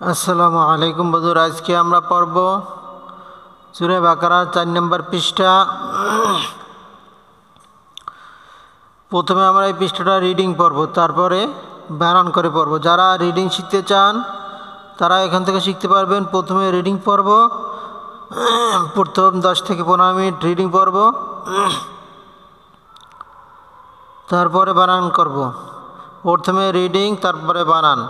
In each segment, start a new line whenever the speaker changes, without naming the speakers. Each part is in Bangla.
আসসালামু আলাইকুম বন্ধুরা, আজকে আমরা পড়ব সূরা বাকারার 4 নম্বর পৃষ্ঠা। প্রথমে আমরা এই পৃষ্ঠাটা রিডিং পড়ব, তারপরে বানান করে পড়ব। যারা রিডিং শিখতে চান তারা এখান থেকে শিখতে পারবেন। প্রথমে রিডিং পড়ব, প্রথম 10 থেকে 15 মিনিট রিডিং পড়ব, তারপরে বানান করব। প্রথমে রিডিং, তারপরে বানান।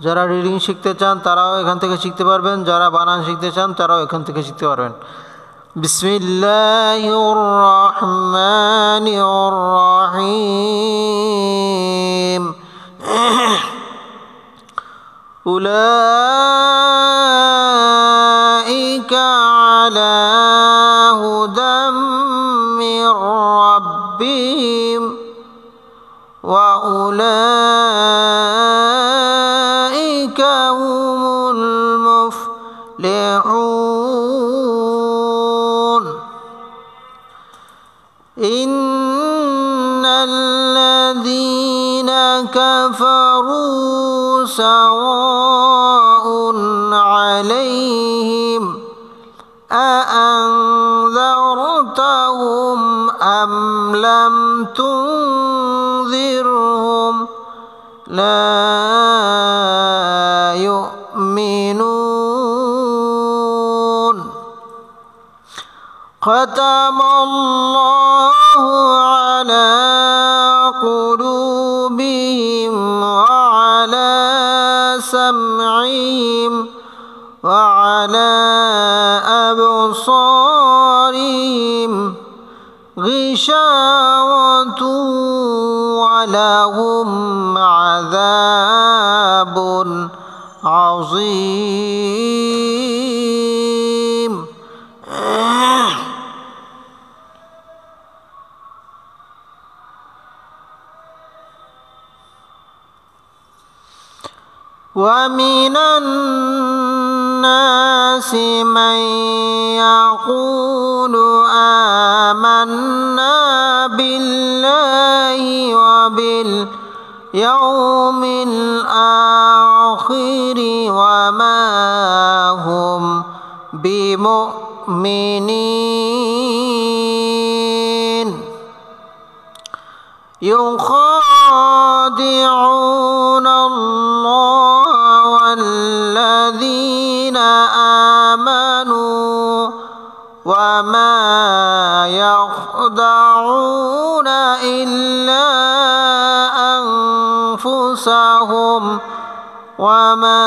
যারা রিডিং শিখতে চান তারাও এখান থেকে শিখতে পারবেন, যারা বানান শিখতে চান তারাও এখান থেকে শিখতে পারবেন। বিসমিল্লাহির রহমানির রহিম। উলাইকা আলা হুদাম মির রাব্বিহিম ওয়া উলাইকা হুমুল মুফলিহুন। ইন্নাল্লাযীনা কাফারু সাওয়াউন আলাইহিম আআনযারতাহুম আম লাম তুনযিরহুম লা يؤمنون ختم الله على قلوبهم وعلى سمعهم وعلى أبصارهم غشاوة ولهم عذاب عظيم। ومن الناس من يقول آمنا بالله وباليوم الآخر وما هم بمؤمنين يخادعون الله والذين آمنوا وما يخدعون إلا أنفسهم وما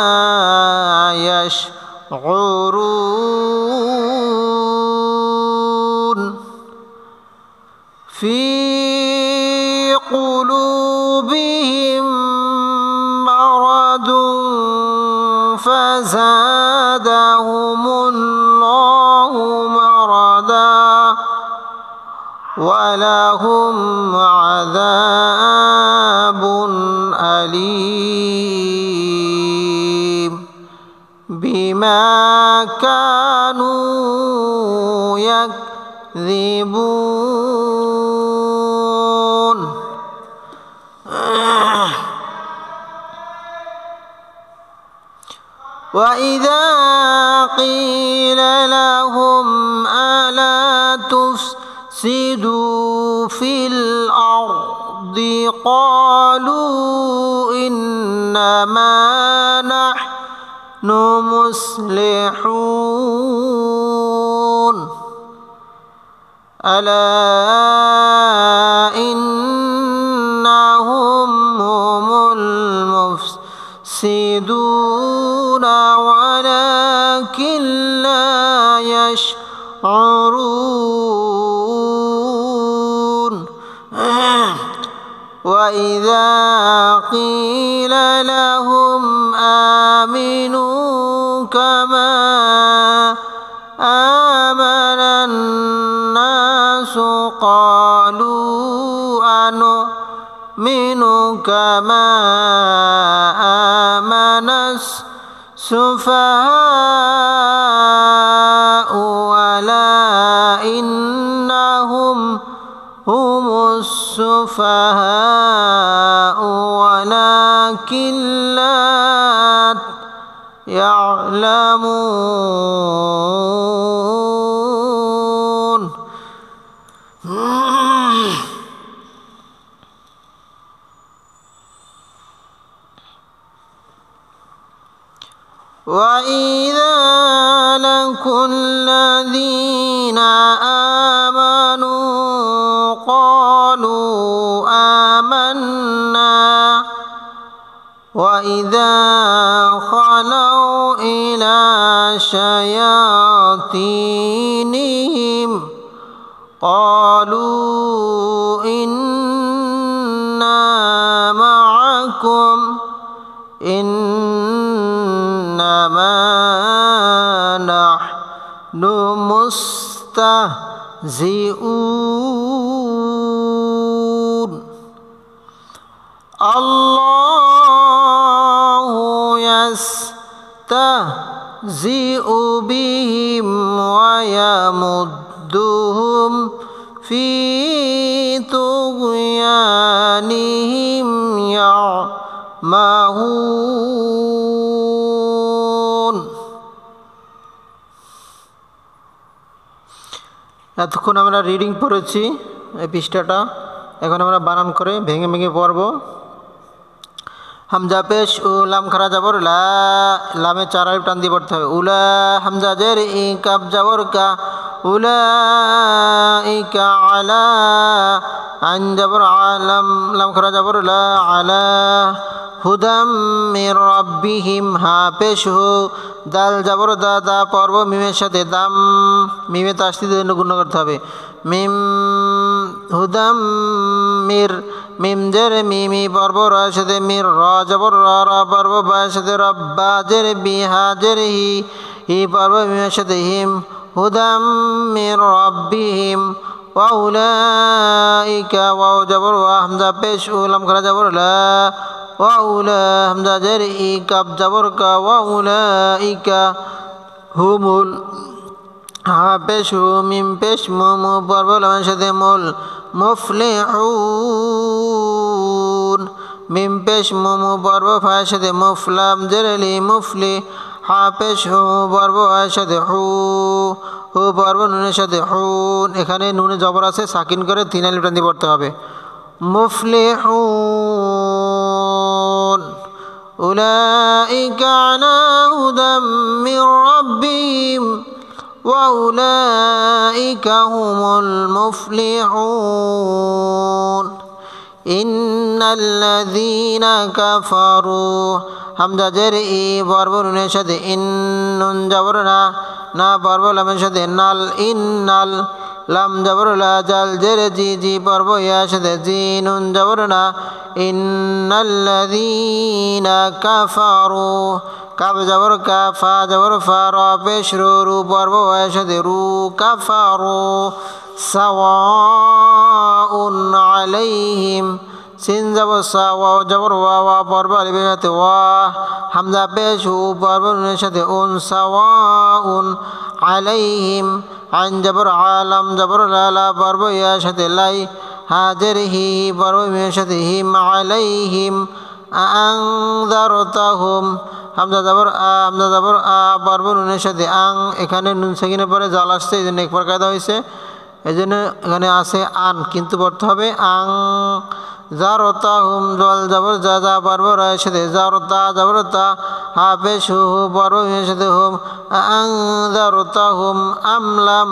يشعرون في قلوبهم مرض فزادهم الله مرضا ولهم عذاب أليم بما كانوا يكذبون। وإذا قيل لهم ألا تفسدوا في الأرض قالوا إنما نحن مصلحون ألا إنهم هم المفسدون ولكن لا يشعرون وإذا قيل لهم آمنوا كما آمن الناس قالوا أنؤمن كما آمن السفهاء ألا إنهم هم السفهاء ولكن لا يعلمون وإذا لقوا الذين آمنوا قالوا آمنا وإذا خلوا إلى شياطينهم قالوا إنا معكم إنما نحن مستهزئون الله يستهزئ بهم ويمدهم في طغيانهم يعمهون এতক্ষণ আমরা রিডিং পড়েছি এই পৃষ্ঠাটা। এখন আমরা বানান করে ভেঙে ভেঙে পড়ব। হামজা পেশ ও লাম খারা যাবর লা, লামে 4 আলিফ টান দিয়ে পড়তে হবে। উলা হামজা জের ই কাব যাবর কা, উলাইকা আলা, আইন যাবর আলাম, লাম খারা যাবর লা, আলা, হুদাম মির রাব্বিহিম, হা পেশ হো, দাল যাবর দা, দা পর্ব মিমের সাথে, দাম মিমে তাসদিদ গুণ করতে হবে। মিম হুদাম মির, মিম জের মিমি পর্ব র সাথে মির, র যাবর র, র পর্ব বা সাথে রব্বা জের বি, হা জের হি, হি পর্ব মিমের সাথে হিম, হুদাম মির রাব্বিহিম ওয়া উলাইকা, ওয়াও যাবর ওয়া, হামজা পেশ ও লাম খারা যাবর লা, ওয়া উলা, হামজা জের ই কাব যাবর কা, ওয়া উলাইকা হুমুল, হা পেশ হু, মিম পেশ মু, মু পর্ব লামের সাথে মুল, মুফলিহুন, মিম পেশ মু, মু পর্ব ফায়ের সাথে মুফ, লাম জের লি, মুফলি, হা পেশ হু পর্ব আয়ের সাথে হু, হু পর্ব নুনের সাথে হুন। এখানে নুনে জবর আছে, সাকিন করে 3 আলিফ টান দিয়ে পড়তে হবে। মুফলিহুন উলাইকা আলা হুদাম মির রাব্বিহিম ওয়া উলাইকা হুমুল মুফলিহুন। ইন্নাল্লাযীনা কাফারু, হামজা জের ই পর্ব নুনের সাথে ইন, নুন যাবর না, না পর্ব লামের সাথে নাল, ইন্নাল, লাম যাবর লা, জাল জের জি, জি পর্ব ইয়ার সাথে জি, নুন যাবর না, ইন্নাল্লাযীনা কাফারু, কাব যাবর কা, ফা যাবর ফা, র পেশ রু, রু পর্ব ইয়ার সাথে রু, কাফারু, সাওয়াউন আলাইহিম, সিন যাবর সা, ওয়াও যাবর ওয়া, ওয়া পর্ব আলিফের সাথে ওয়া, হামজা পেশ হু পর্ব নুনের সাথে উন, সাওয়াউন আলাইহিম, আইন যাবর আলাম যাবর লা, লা পর্ব ইয়ার সাথে লাই, হাজের হি, পর্ব মিমের সাথে হিম, আলাইহিম, আনযারতাহুম, হামজা যাবর আ, হামজা যাবর আ পর্ব নুনের সাথে আং, এখানে নুন সাকিনের পরে জাল আসছে, এই জন্য এক প্রকার কায়দা হয়েছে, এই জন্য এখানে আছে আন, কিন্তু পড়তে হবে আং জারতাহুম, জল যাবর যা, যা পর্ব রয়ের সাথে জারতা যাবর তা, হা পেশ হু, পর্ব মিমের সাথে হুম, আং জারতাহুম, আমলাম,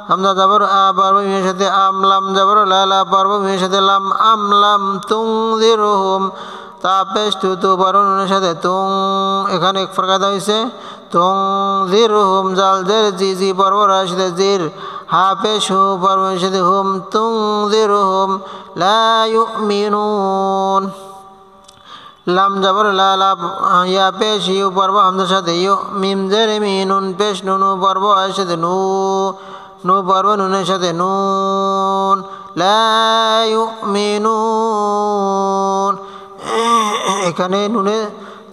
হামজা যাবর আ পর্ব মিমের সাথে আমলাম যাবর লা, লা পর্ব মিমের সাথে লাম, আমলাম তুনযিরহুম, তা পেশ তু, তু পর্ব নুনের সাথে তুং, এখানে এক প্রকার হয়েছে তুনযিরহুম, জাল জের জি, জি পর্ব রয়ের সাথে জির, হা পেশ হু পর্ব মিমের সাথে হুম, তুনযিরহুম লা ইউমিনুন, লাম যাবর লা, লা ইয়া পেশ ইউ পর্ব হামজার সাথে ইউ, মিম জের মি, নুন পেশ নুনু পর্ব আয়ের সাথে নু, নু পর্ব নুনের সাথে নুন, লা ইউমিনুন, এখানে নুনে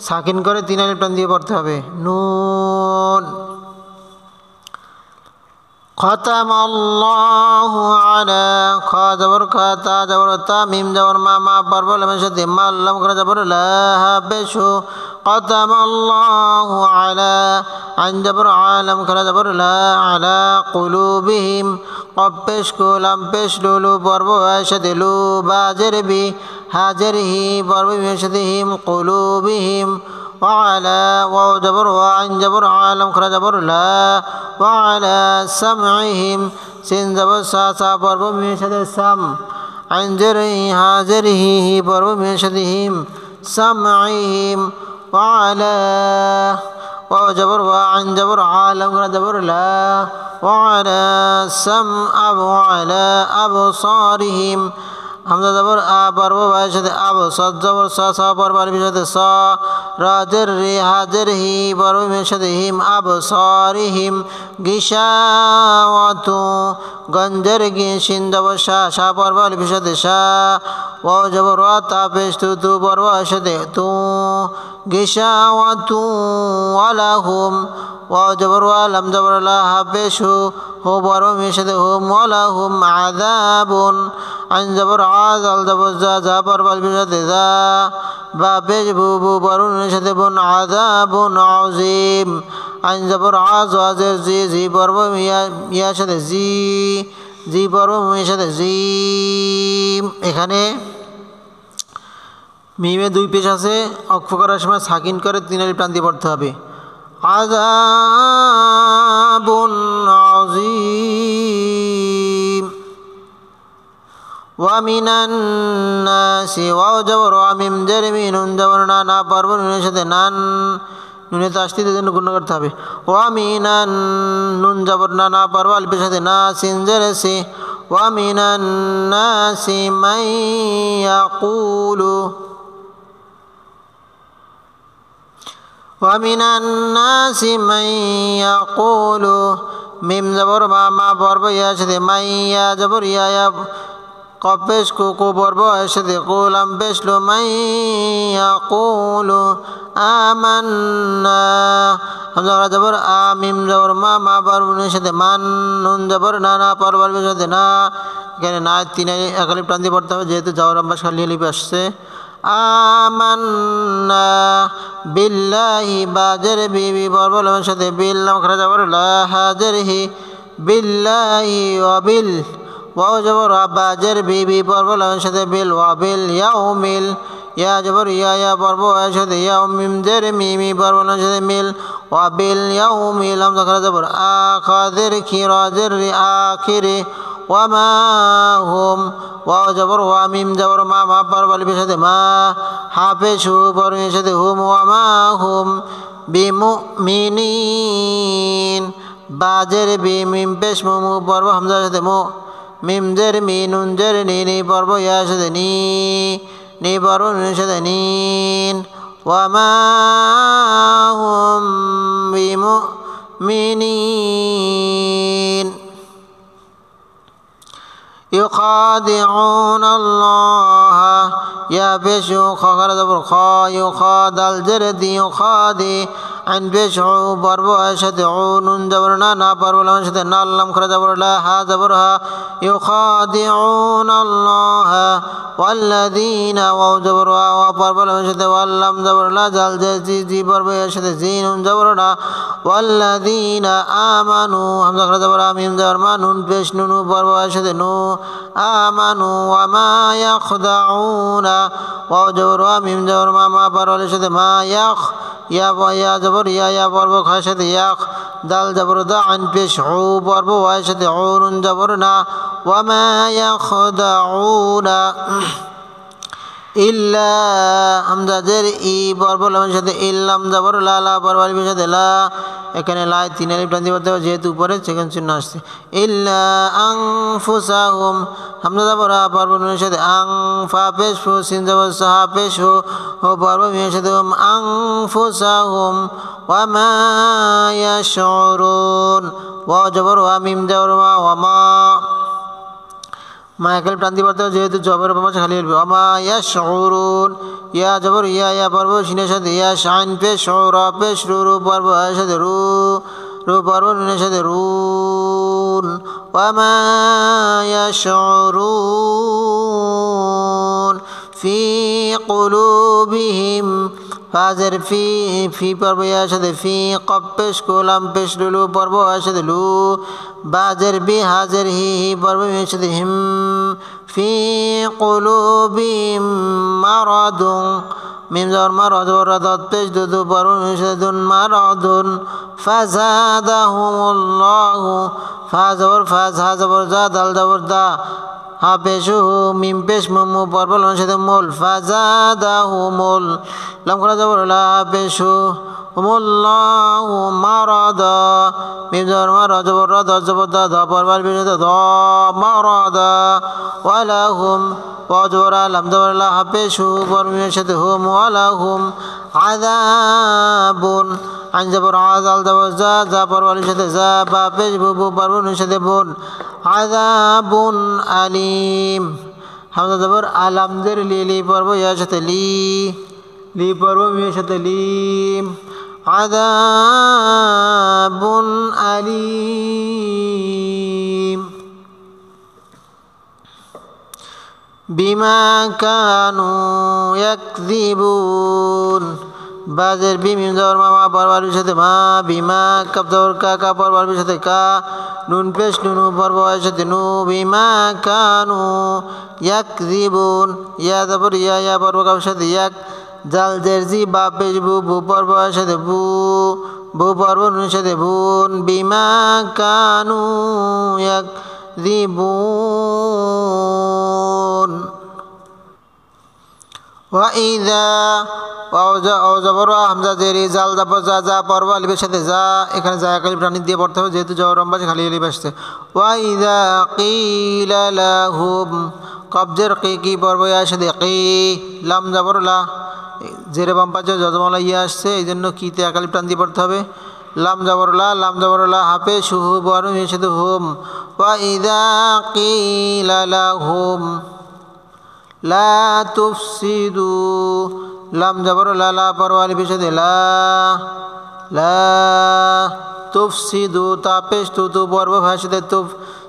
সাকিন করে 3 আলিফ টান দিয়ে পড়তে হবে নুন। খতামাল্লাহু আলা, খ যাবর খ, তা যাবর তা, মিম যাবর মা, মা পর্ব লামের সাথে মাল, লাম করে যাবর লা, হা পেশ হু, ختم الله على عن جبر عالم خلا جبر لا على قلوبهم قبش كلام بش لولو بربو أشدلو باجر بي هاجره بربو يشدهم قلوبهم وعلى وجبر وعن جبر عالم خلا جبر لا وعلى سمعهم سين جبر ساسا بربو يشد سم عن جره هاجره بربو يشدهم سمعهم وعلى وجبر وعن جبر عالم جبر لا وعلى سمع وعلى أبصارهم حمزة جبر أبر وباشد أبصار جبر سا بر بشد سا راجر هاجره بر بشدهم أبصارهم غشاوة গঞ্জের গিশিন যাব শা পর্ব বিশদে শা ও জবর তাপেশ তু পর্ব আসদে তু গিশাওয়াতু ওয়ালাহুম ও জবর আলাম জবর লা হাবেশু হো পর্ব মিশদে হুম ওয়ালাহুম আযাবুন আন জবর আযাল জবর যা পর্ব বিশদে যা বা বেশ বু পর্ব মিশদে বুন আযাবুন আযীম আন জবর আযের জি পর্ব ইয়া সাথে জি পর্ব মিমের সাথে জি। এখানে মিমে দুই পেশ আছে, অক্ষ করার সময় সাকিন করে 3 আলিফ টান দিয়ে পড়তে হবে। আযাবুন আযীম ওয়া মিনান নাসি ওয়া জবর ওয়া মিম জার মিনুন জবর না পর্ব নুনের সাথে নান নুনে তাসদীদের জন্য গুণ করতে হবে। ওয়া মিনান নুন জবর না পর্ব আলিফের সাথে না সিন জার সি ওয়া মিনান নাসি মান ইয়াকুলু ওয়া মিনান নাসি মান ইয়াকুলু মিম জবর মা পর্ব ইয়া সাথে মাইয়া জবর ইয়া কপেশ কো পর্ব সাথে কুলাম পেশ লো মান ইয়াকুলু আমান্না হামজা জবর আ মিম জবর মা পর্বের সাথে মান নুন জবর না পর্বের সাথে না। এখানে না 3 এক আলিফ টান দিয়ে পড়তে হবে, যেহেতু জাওয়ার আম্বাস খালি আলিফ আসছে। আমান্না বিল্লাহি বাজর বিবি পর্বের সাথে বিল নাম খরা জবর লা হাজরহি বিল্লাহি ওয়া বিল ওয়া জবর বাজর বিবি পর্বের সাথে বিল ওয়া বিল ইয়াউমিল ইয়া জবর ইয়া পর্ব সাথে ইয়া মিম জের মিমি পর্ব সাথে মিল ওয়া বিল ইয়াউমিল হামজা খরা জবর আখাযির খিরাজের আখিরি ওয়া মা হুম ওয়া জবর ওয়া মিম জবর মা পর্ব আলিফের সাথে মা হাফেজু পর্বের সাথে হুম ওয়া মা হুম বিমুমিনিন বাজের বি মিম পেশ মু পর্ব হামজার সাথে মু মিম জের মি নুন জের নি পর্ব ইয়া সাথে নি পর্ব নুনের সাথে নিন ওয়া মা হুম বিমুমিনিন يخادعون الله يا بشو خخر زبر خا يخاد الجرد يخادي عن بشعو بربو أشد عون جبرنا نا بربو لمن شد نالم خر زبر لا ها زبرها يخادعون الله والذين وجبروا وبربو لمن شد واللم زبر لا جل جي بربو أشد زين جبرنا والذين آمنوا هم خر زبر ميم زبر ما نون بش نون بربو أشد نو آمنوا وما يخدعون وجبر ميم زبر ما بربو أشد ما يا جبر يا بربو خشد ياخ دال جبر دا عن بش عو بربو واشد عون جبرنا وما يخدعون إلا হামজা জের ই বর্ব লামের সাথে ইল্লাম জবর লা বর্ব আলিফের সাথে লা। এখানে লা 3 আলিফ টান দিয়ে পড়তে হবে, যেহেতু উপরে সেকেন্ড চিহ্ন আসছে। ইল্লা আনফুসাহুম হামজা জবর বর্ব নুনের সাথে আং ফা পেশ ফু সিন জবর সা পেশ হু ও বর্ব মিমের সাথে আনফুসাহুম ওয়া মা ইয়াশউরুন ওয়া জবর ওয়া মিম জবর ওয়া মা এক আলিফ টান দিয়ে পড়তে হবে, যেহেতু জবর পাশে খালি আলিফ। ওয়া মা ইয়াশউরুন ইয়া জবর ইয়া পর্ব শিনের সাথে ইয়া শাইন পেশ রা পেশ রু পর্ব এর সাথে রু পর্ব নুনের সাথে রুন ওয়া মা ইয়াশউরুন ফি কুলুবিহিম ফাজের ফি ফি পর্ব ইয়ার সাথে ফি কপ পেশ কোলাম পেশ লুলু পর্ব ইয়ার সাথে লু বাজের বি হাজের হি হি পর্ব ইয়ার সাথে হিম ফি কুলুবিহিম মারাদুন মিম জবর মারাদ ওয়ারাদাত পেশ দুদু পর্ব ইয়ার সাথে দুন মারাদুন ফাজাদাহুমুল্লাহু ফা জবর ফাজ হা জবর জা দাল জবর দা হা পেশু মিম পেশ মুমু পর্ব ইয়ার সাথে মুল ফাজাদাহুমুল লাম করা জবর লা পেশু হুমুল্লাহু মারাদা মিম জবর মারা জবর রা দা জবর দা দা পর্বার বিরুদ্ধে দ মারাদা ওয়ালাহুম ওয়া জবর লাম জবর লা পেশু পর্বের সাথে হুম ওয়ালাহুম আযাবুন আন জবর আযাল জবর জা জা পর্বের সাথে জা বা পেশ বু বু পর্বের সাথে বুন আযাবুন আলিম হামজা জবর আলাম জের লি লি পর্ব ইয়ার সাথে লি লি পর্ব মিমের সাথে লিম আযাবুন আলিম বিমা কানু ইয়াকযিবুন বাজের বি মিম জবর মা মা পর্বের সাথে মা বিমা কাপ জবর কা কা পর্বের সাথে কা নুন পেশ নুনু পর্বের সাথে নু বিমা কানু ইয়াকযিবুন ইয়া জবর ইয়া ইয়া পর্ব কার সাথে ইয়াক জাল জেরজি বা পেশ বু বু পর্বের সাথে বু বু পর্ব নুনের সাথে বুন বিমা কানু ইয়াকযিবুন ওয়াইদা জবর হামজা জেরি জাল জাবর যা যা পর্ব আলিফের সাথে যা এখানে যা একালিফ টানি দিয়ে পড়তে হবে যেহেতু জবর লম্বা খালি আলিফ আসছে ওয়াইদা কিলা লাহুম কবজের কি পর্ব ইয়ার সাথে কি লাম জবর লা জেরে বাম পাশে যজমালা ইয়া আসছে এই জন্য কিতে একালিফ টান দিয়ে পড়তে হবে লাম জবর লা হাফে শুহু বরু এর সাথে হুম ওয়াইদা কিলা লাহুম লা তুফসিদু লাম জবর লা পর্ব আলিফের সাথে লা তুফসিদু তা পেশ তু তু পর্ব ভাষার সাথে তুফ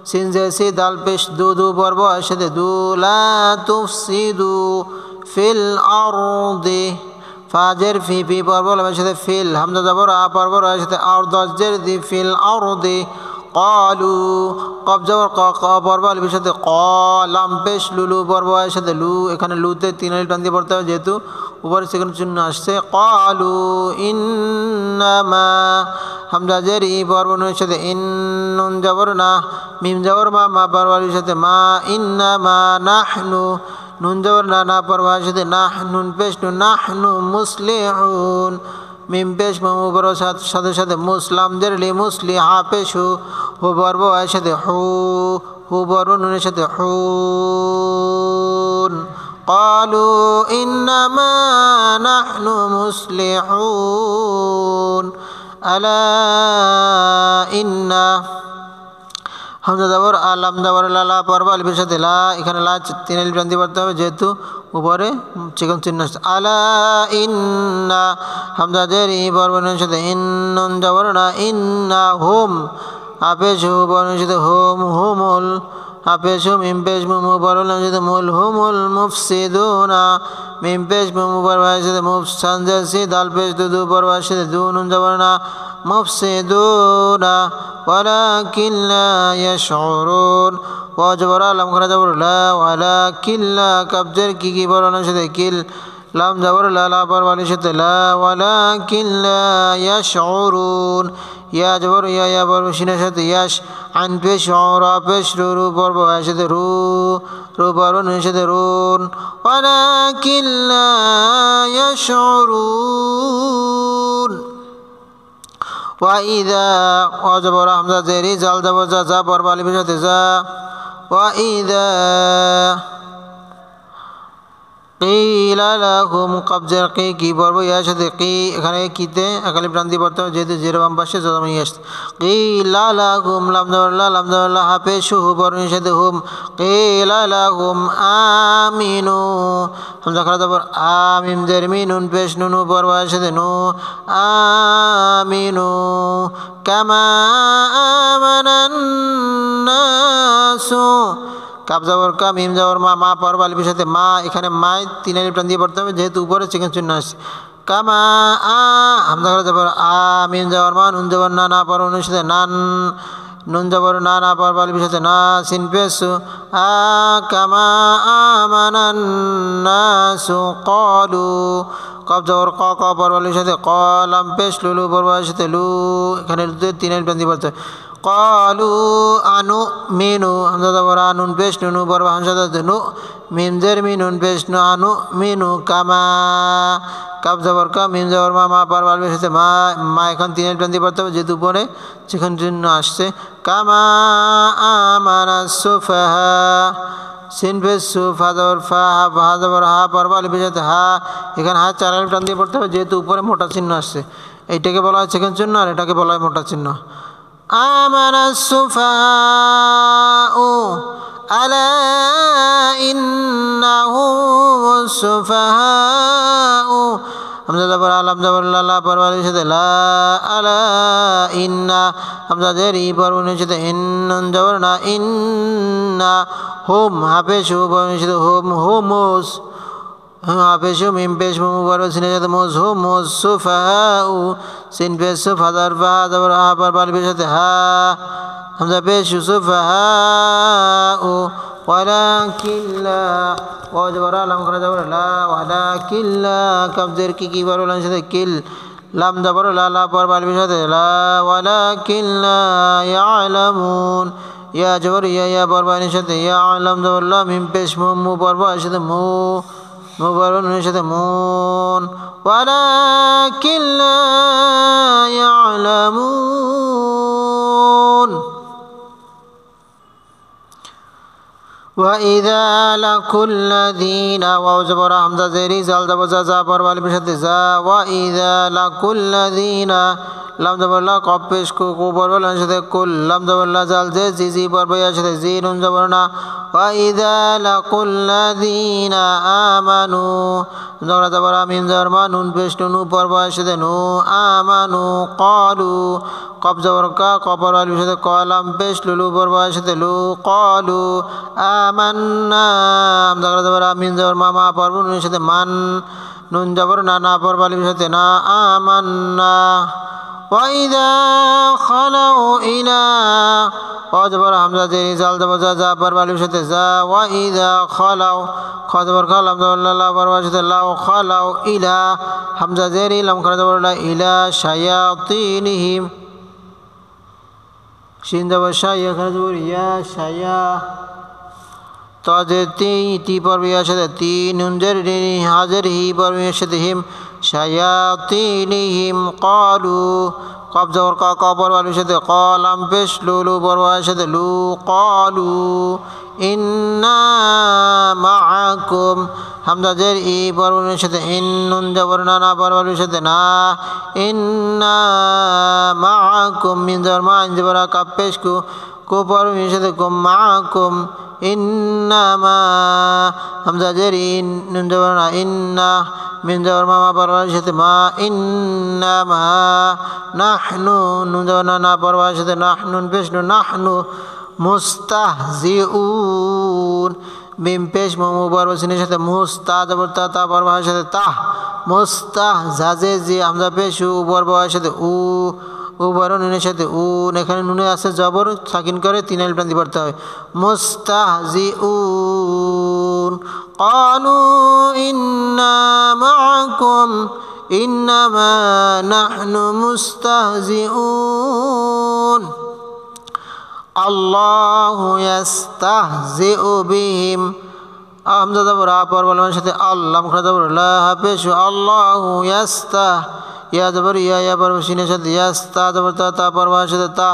সিন জেসি দাল পেশ দু দু পর্ব এর সাথে দু লা তুফসিদু ফিল আরদি ফাজের ফি ফি পর্ব লামের সাথে ফিল হামজা জবর আ পর্ব এর সাথে আর দজের দি ফিল আরদি ক্বালু কব জবর ক ক পর্ব আলিফের সাথে ক লাম পেশ লুলু পর্ব এর সাথে লু এখানে লুতে তিন আলিফ টান দিয়ে পড়তে হবে যেহেতু উপরে সেকেন্ড চিহ্ন আসছে ক্বালু ইন্নামা হামজা জের ই পর্ব নুনের সাথে ইন নুন জবর না মিম জবর মা মা পর্ব আলিফের সাথে মা ইন্নামা নাহনু নুন জবর না পর্ব এর সাথে নাহ নুন পেশ নু নাহনু মুসলিহুন মিম পেশ মমু পর্ব সাথে সাথে মুসলাম জের লি মুসলি হা পেশ হু পর্ব এর সাথে হু পর্ব নুনের সাথে হুন قالوا إنما نحن مصلحون ألا إن হামজা জবর আলাম জবর লা পর্ব আলিফের সাথে লা এখানে লা তিন আলিফ টান দিয়ে পড়তে হবে যেহেতু উপরে চিকন চিহ্ন আসছে আলা ইন্না হামজা জের ই পর্ব নুনের সাথে ইন নুন জবর না ইন্না হুম আফেশ হু পর্বের সাথে হুম হুমুল হাফেজ মিম পেশ মুমু পর্ব সাথে মুল হুমুল মুফসিদুনা মিম পেশ মুমু পর্বের সাথে মুফ সানজাসি দাল পেশ দুদু পর্বের সাথে দু নুন জবর না মুফসিদুনা ওয়ালাকিন লা ইয়াশউরুন ওয়া জবর লাম খারা জবর লা ওয়ালাকিন লা কবজের কি পর্বের সাথে কিল লাম জবর লা পর্বের সাথে লা ওয়ালাকিন লা ইয়াশউরুন ইয়া জবর ইয়া পর্ব সিনের সাথে ইয়াশ আন পেশ রা পেশ রু পর্ব এর সাথে রু পর্ব নুনের সাথে রুন ওয়ালাকিন লা ইয়াশউরুন ওয়াইদা ওয়া জবর হামজা জেরি জাল জবর যা পর্ব আলিফের সাথে যা ওয়াইদা কিলা লাহুম কবজের কি পর্ব ইয়ার সাথে কি এখানে কিতে একালিফ টান দিয়ে পড়তে হবে যেহেতু জেরে বাম পাশে যজমানি আসছে কিলা লাহুম লাম জবর লা হাফেজ হু পর্বের সাথে হুম কিলা লাহুম আমিনু হামজা খারা জবর আমিম জের মি নুন পেশ নুনু পর্বের সাথে নু আমিনু কামা আমানান নাসু কাপ জবর কা মিম জবর মা পর্ব আলিফের সাথে মা এখানে মায় তিন আলিফ টান দিয়ে পড়তে হবে যেহেতু উপরে চিকন চিহ্ন আসছে কামা হামজা করে যাবর মিম যাবর মা নুন যাবর না পর অনুসারে নান নুন যাবর না পর বালির সাথে না সিন পেশ কামা আমানান নাসু ক্বালু কফ যাবর ক পর বালির সাথে ক লাম পেশ লুলু পর বালির সাথে লু এখানে তিন আলিফ টান দিয়ে পড়তে ক্বালু আনুমিনু হামজা যাবর নুন পেশ নুনু পর হামজা সাথে নু মিম জের মি নুন পেশ নু আনুমিনু কামা কাপ যাবর কা মিম যাবর মা পার বালবের সাথে মা এখন তিন আলিফ টান দিয়ে পড়তে হবে যেহেতু উপরে যেখানে জন্য আসছে কামা আমানা সুফাহা সিন পেশ সুফা যাবর ফা হা যাবর হা পার বালবের সাথে হা এখানে হা চার আলিফ টান দিয়ে পড়তে হবে যেহেতু উপরে মোটা চিহ্ন আসছে এইটাকে বলা হয় সেকেন্ড চিহ্ন আর এটাকে বলা হয় মোটা চিহ্ন আমানা সুফাহা আলা ইন্নাহুম সুফাহা হামজা যাবর আলাম যাবর লা পর বালির সাথে লা আলা ইন্না হামজা জের ই পর বালির সাথে ইন্নুন যাবর না ইন্না হুম হাফেশ পর বালির সাথে হুম হুমুস হাফেশ মিম পেশ মুমু পর সিনের সাথে মুস হুমুস সুফাহা সিন পেশ সুফা যাবর হা পর বালির সাথে হা হামজা পেশ সুফাহা ولكن لا وجبر لام كره جبر لا ولكن لا কবজের কি বড় লাইন সাথে কিল লাম জবর লা পর বালির সাথে লা ولكن لا يعلمون ইয়া জবর ইয়া পর বালির সাথে ইয়ালাম জবর লা মিম পেশ মু পর বালির সাথে মু পর বালির সাথে মুন ولكن لا يعلمون وإذا لقوا الذين واو زبر حمزة زيري زال زبر زا پر والی بشد زا وإذا لقوا الذين لام زبر لا قاب پیش کو پر والی بشد کل لام زبر لا زال زي زي پر بیا شد زين زبرنا وإذا لقوا الذين آمنوا زبر زبر من زبر ما نون پیش نو پر بیا شد نو آمنوا قالوا قاب زبر کا پر والی بشد قلم پیش لولو پر بیا شد لو قالوا আমান্না হামজা যাবর মিম যাবর মা পর নুনের সাথে মান নুন যাবর না পর বালির সাথে না আমান্না ওয়াইদা খালাউ ইলা ওয়া যাবর হামজা জেরি জাল যাবর যা পর বালির সাথে যা ওয়াইদা খালাউ খ যাবর খালাম যাবর লা পর বালির সাথে লাউ খালাউ ইলা হামজা জেরি লাম খরা যাবর লা ইলা শায়াতিনহিম শিন যাবর শায়া খরা যাবর ইয়া শায়া তাজে তি পর বিয়া সাথে তিন নুনজের হাজের হি পর বিয়া সাথে হিম শায়াতিনহিম ক্বালু কফ যাবর ক পর বালির সাথে কলাম পেশ লুলু পর বালির সাথে লু ক্বালু ইন্না মাআকুম হামজা জের ই পর বালির সাথে ইন নুন যাবর না পর বালির সাথে না ইন্না মাআকুম মিন যাবর মা ইন যাবর কাপ পেশ কু পর বালির সাথে কুম মাআকুম ইন্নামা হামজা জেরি নুন যাবর না ইন্না মিন যাবর মা পর বালির সাথে মা ইন্নামা নাহনু নুন যাবর না পর বালির সাথে নাহনুন পেশ নু নাহনু মুস্তাহজিউন মিম পেশ মু পর সিনের সাথে মুস্তা যাবর তা পর বালির সাথে তাহ মুস্তাহজাজে জি হামজা পেশ উ পর বালির সাথে উ বড় নুনের সাথে উন এখানে নুনে আছে জবর সাকিন করে তিন আলিফ টান দিয়ে পড়তে হবে মুস্তাহজিউন ক্বালু ইন্না মাআকুম ইন্নামা নাহনু মুস্তাহজিউন আল্লাহু ইয়াস্তাহজিউ বিহিম হামজা যাবর পর বালির সাথে আল্লাহ মুখরা যাবর লা হাফেজ আল্লাহু ইয়াস্তাহ ইয়া যাবর ইয়া পর সিনের সাথে ইয়াস্তা যাবর তা পর বালির সাথে তা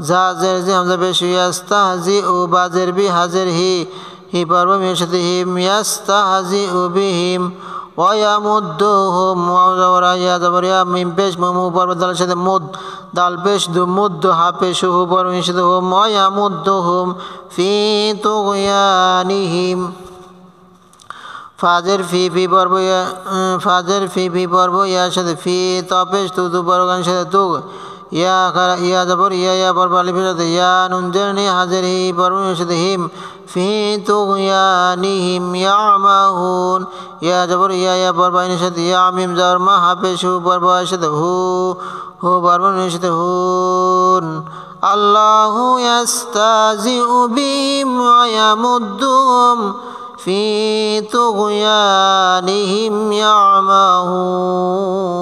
যা জের জি হামজা পেশ ইয়াস্তাহজিউ বাজের বি হাজের হি পর মিমের সাথে হিম ইয়াস্তাহজিউ বিহিম ওয়া ইয়ামুদ্দুহুম ওয়া যাবর ইয়া যাবর ইয়া মিম পেশ মু পর দালের সাথে মুদ দাল পেশ দু মুদ হা পেশ হু পর মিমের সাথে হুম ওয়া ইয়ামুদ্দুহুম ফি তুগয়ানিহিম ফাজের ফি পর্ব ইয়া সাথে ফি তপেশ তু পরগান সাথে তু ইয়া জবর ইয়া পড়বো আলিফের সাথে ইয়া নুন জেরনি হাজের হি পড়বো সাথে হিম ফি তুগয়ানিহিম ইয়ামাহুন ইয়া জবর ইয়া পড়বো আইনের সাথে ইয়া মিম জবর মা হাফেজ হু পড়বো আইনের সাথে হু পড়বো নুনের সাথে হুন আল্লাহু ইয়াস্তাজিউ বিহিম ওয়া ইয়ামুদ্দুহুম ফি তুগয়ানিহিম ইয়ামাহুন